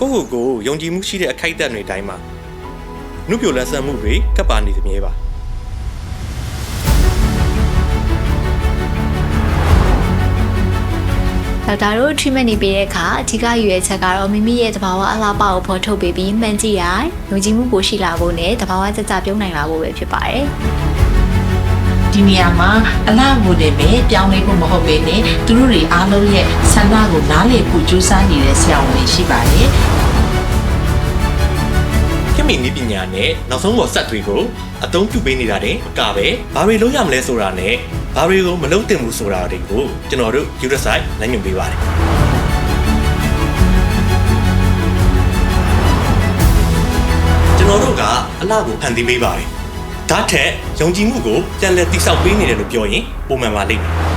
ကိုယုံကြည်မှုရှိတဲ့အခိုက်အတန့်တွေတိုင်းမှာနှုတ်ပြလန်းဆန်းမှုတွေကပ်ပါနေသမြဲပါဒေါက်တာတို့ treatment နေပေးတဲ့အခါအဓိကရွေးချက်ကတော့မိမိရဲ့သဘာဝအလားပါကိုဖော်ထုတ်ပေးပြီးမှန်ကြည့်ရယုံကြည်မှုပိုရှိလာဖို့နဲ့သဘာဝကျကျပြုံးနိုင်လာဖို့ပဲဖြစ်ပါတယ်ဒီနေရာမှာအလားကိုလည်းပဲပြောင်းလဲဖို့မဟုတ်ဘဲနဲ့သူတို့တွေအားလုံးရဲ့ဆန္ဒကိုနားလည်ဖို့ကြိုးစားနေတဲ့ဆရာဝန်တွေရှိပါတယ်ခင်မင်းနည်းပညာနဲ့နောက်ဆုံးပေါ်ဆက်တွေကိုအသုံးပြုပေးနေတာတဲ့ကပဲဘာတွေလုပ်ရမလဲဆိုတာနဲ့ဘာတွေကိုမလုပ်သင့်ဘူးဆိုတာတွေကိုကျွန်တော်တို့ Usersite လမ်းညွှန်ပေးပါတယ်ကျွန်တော်တို့ကအလှကိုဖန်တီးပေးပါတယ်ဒါထက်ယုံကြည်မှုကိုပြန်လည်တည်ဆောက်ပေးနေတယ်လို့ပြောရင်ပုံမှန်ပါလိမ့်မယ်